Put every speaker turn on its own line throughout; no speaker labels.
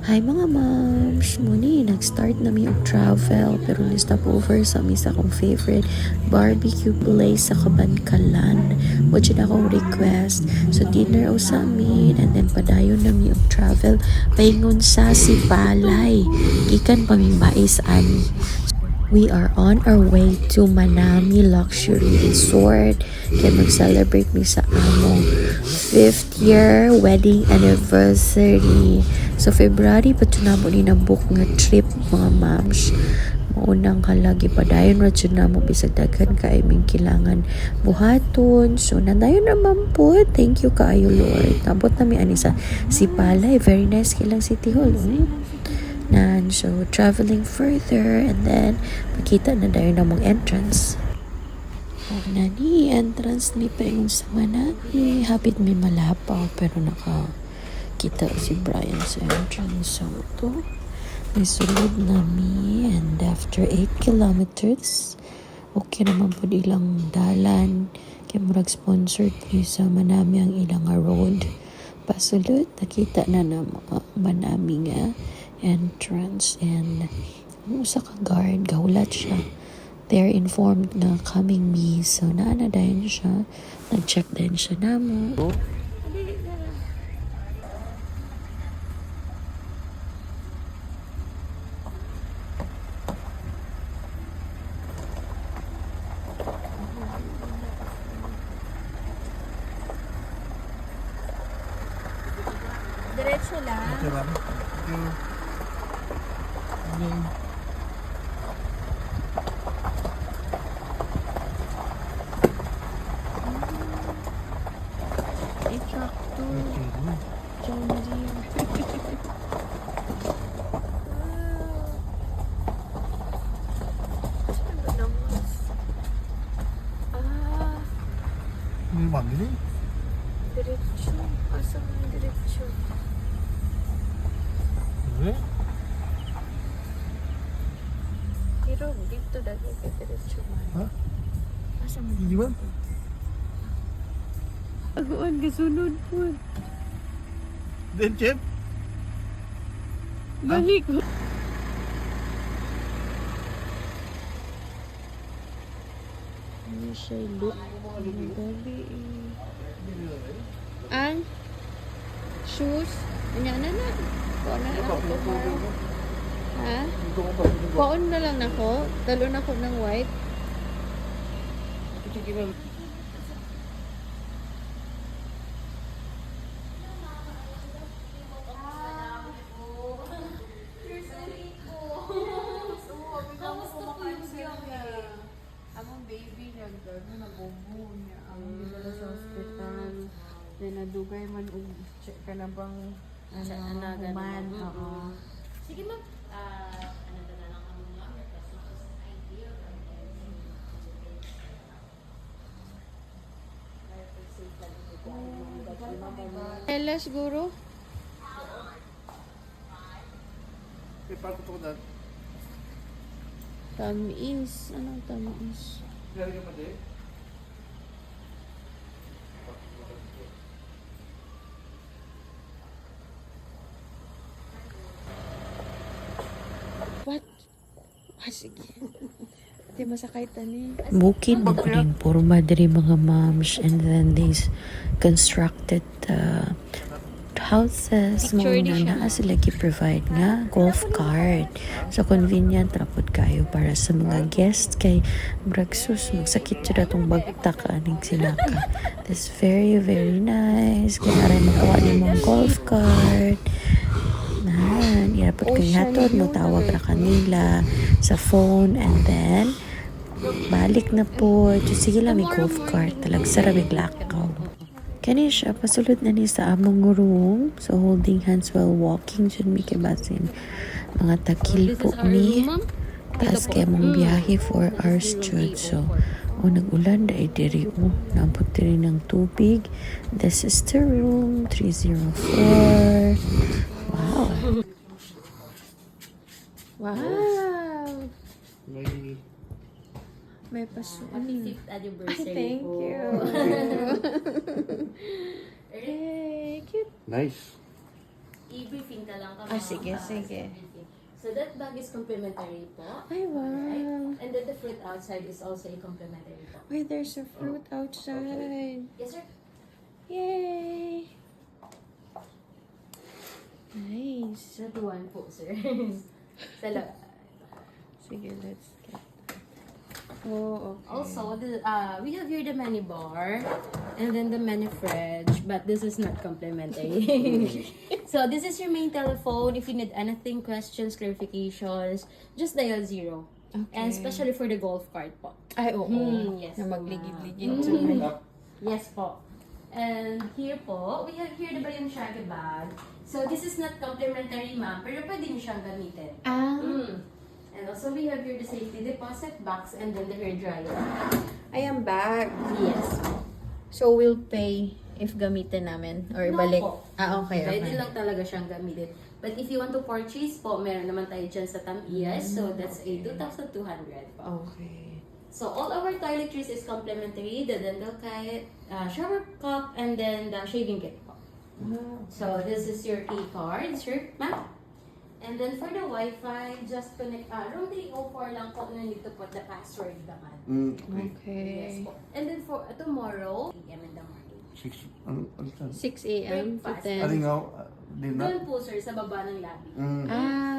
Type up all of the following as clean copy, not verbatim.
Hi mga moms! Muni, nag-start na mi og travel pero ni-stop over sa misa kong favorite barbecue place sa Kabankalan. What's yun akong request? So dinner o sa amin and then padayon na mi og travel paingon sa Sipalay. Gikan pa mi bais ani. We are on our way to Manami Luxury Resort kaya mag-celebrate mi sa among 5th year wedding anniversary. So February pa ito na mo ni na-book nga trip mga moms. Maunang kalagi pa dayon ra jud na mo bisag daghan ka aming kailangan buhaton. So nandayon naman po. Thank you kaayo Lord. Tabot na mi ani sa Sipalay. Very nice kilang City Hall. So traveling further and then makita na dayon na mong entrance. Na ni entrance ni Paingon sa Manami. Hapit may malapaw pero kita si Brian sa entrance. So to may sulod nami and after 8 kilometers okay naman po ilang dalan kaya murag sponsored ni sa Manami ang ilang road. Pasulod nakita na Manami nga entrance and sa ka guard gahulat siya. They're informed na coming me so naana dayon siya, nag-check din siya namo.
Diretso lang.
Okay, ma'am. Thank you. Okay.
A tractor. John Deere.
May magli.
Diretso. Asa mo yung diretso?
Okay.
Pero dito dagay ka diretso man.
Ha?
Asa mo?
Hindi ba?
Aguan ka sunod po.
Then, Chef?
Balik ko. Ano siya look? Ang gabi Ang shoes? Ano na? Kuha na ako tomorrow. Ha? Kuha na lang ako. Talo na ako ng white.
Sige, ma'am.
Among baby niya, gano'n, nabubo niya. Among gano'n sa hospital. Then, nadugay man, check ka na bang, human. Oo.
Sige ma'am. Ano na lang kami number kasi just idea or
Ella siguro?
Eh, paano ko na?
Tamis. Anong tamis?
Kaya ka mali?
What? Sige. Di masakay tani. Bukid mo ko din porma diri mga moms and then these constructed houses mo na sila gi-provide nga golf cart. So convenient rapod kayo para sa mga guests kay bragsus magsakit jud atong bagtak aning sinaka. This very very nice. Kaya rin makuha ni mong golf cart. Irapot ko hatod mo tawag ra kanila sa phone and then balik na po. Sige lang may golf cart talag saramig lakaw. Kani siya pasulod na ni sa among room. So holding hands while walking jud mi kay basin mga takil po ni taas kay mong biyahe 4 hours jud. So nag-ulan dahil diri naabot diri ng tubig. This is the room 304. Wow. Wow. May pasuan.
5th anniversary
Thank
po.
you. Hey, cute.
Nice.
i-briefing ka lang kami.
Sige, sige.
So that bag is complimentary po.
Ay, wow.
Right? And then the fruit outside is also a complimentary po.
Wait, there's a fruit outside.
Yes, sir.
Yay! Nice.
That one po, sir. Sa
Sige, let's get that. Oh, okay.
Also, we have here the mini bar and then the mini fridge, but this is not complimentary. So this is your main telephone. If you need anything, questions, clarifications, just dial 0.
Okay.
And especially for the golf cart po.
Ay, oo.
Yes.
Na magligid-ligid.
Yes po. And here po, we have here the Balenciaga bag. So this is not complimentary, ma'am, pero pwede niyo siyang gamitin.
Ah,
And also we have here the safety deposit box and then the hair dryer.
I am back.
Yes.
So, we'll pay if gamitin namin or
No
balik.
po.
Ah, okay,
Pwede
okay.
lang talaga siyang gamitin. But if you want to purchase po, meron naman tayo dyan sa Tamias. So that's a 2,200 po.
Okay.
So all our toiletries is complimentary. The dental kit, shower cup, and then the shaving kit po. So this is your key card, sir, ma'am. And then for the Wi-Fi, just connect, room 304 lang po, no need to put the password naman. Yes
Okay.
po. And then for tomorrow, 8 a.m. in the morning.
6, ano yan?
6 a.m. to
Breakfast.
10.
Alingaw, dinner?
Doon po sir, sa baba ng lobby.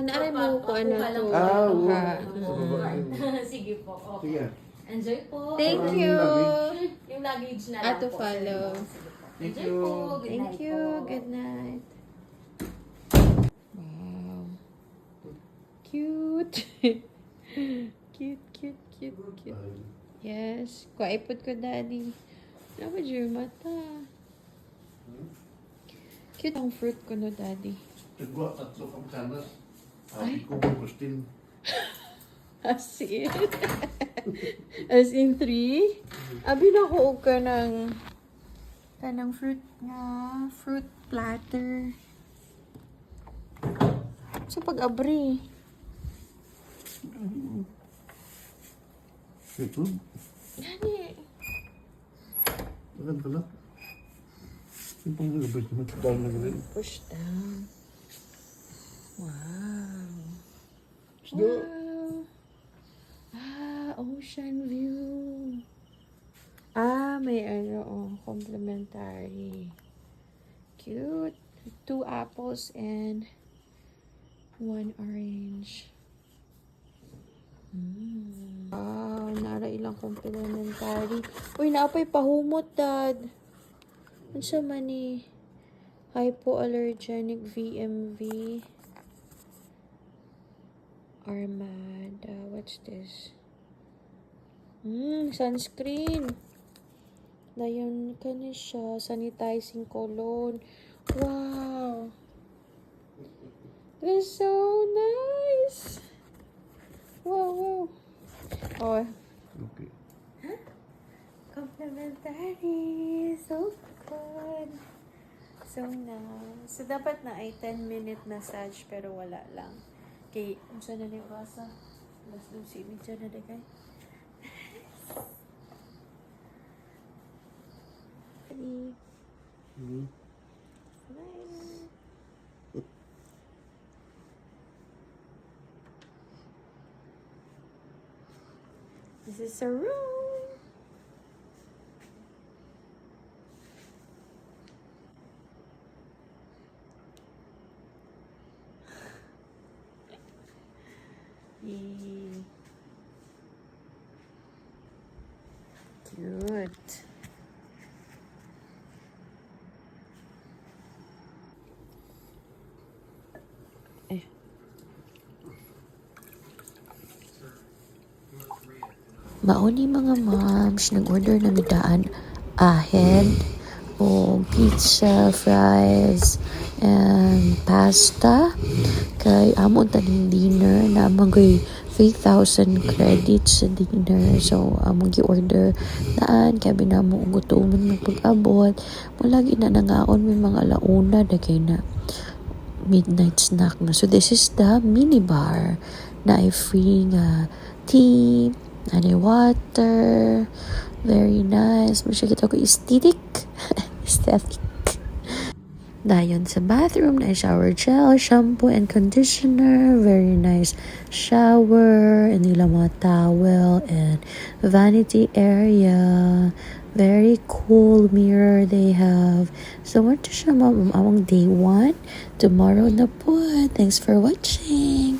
Naaray mo ko ano
Kuha lang
to.
po
Ah,
kayo ng
oo.
card. Sige po. Okay.
Sige.
Enjoy po.
Thank
Parang
you.
luggage.
Yung luggage na
Ah,
lang
to
po.
follow.
Sige po.
Thank
Enjoy
you.
po. Good
Thank
night
you.
po.
Good night. Wow. Cute. Cute, cute, cute, cute. Yes. Kuwaipot ko, daddy. Dapat yung mata. Cute ang fruit ko, no, daddy.
Tigwa, 3 kapitanas. Iko mo, Christine.
As in? As in 3? Abi na ko ka ng kanang fruit nga. Fruit platter. Sa pag-abri.
Ito,
Gani.
maganda na. Yung pang nagabit naman, dahil na ganun.
Push down. Wow.
Isda.
Wow. Ocean view. May ano, complimentary. Cute. 2 apples and 1 orange. Wow, nara ilang complimentary. Uy, naapay pahumot, dad. Ano siya man ni? Hypoallergenic VMV. Armada. What's this? Sunscreen. Dayon ka na siya. Sanitizing cologne. Wow. That's so nice. Wow, wow. Oh,
Okay.
complimentary. So good. So nice. So, dapat na ay 10-minute massage pero wala lang. Okay, saan na nabasa? Let's do si Midja na dagay. Ready? Smile. This is a room. Yay. Cute. Mauni mga moms, nag-order na midaan ahead o pizza, fries, and pasta. Kay amon taning dinner na magoy 3,000 credits sa dinner. So, among gi-order daan. Kaya binamo gutuman magpag-abot. Mulagi na nangaon may mga launa dagay na midnight snack na. So, this is the mini bar na ay free nga tea, and water. Very nice. Masya kita ko aesthetic. Aesthetic. Dayon sa bathroom na shower gel, shampoo and conditioner, very nice shower, and nila mga towel and vanity area. Very cool mirror they have. So, what to siya mamamawang day 1. Tomorrow na po. Thanks for watching.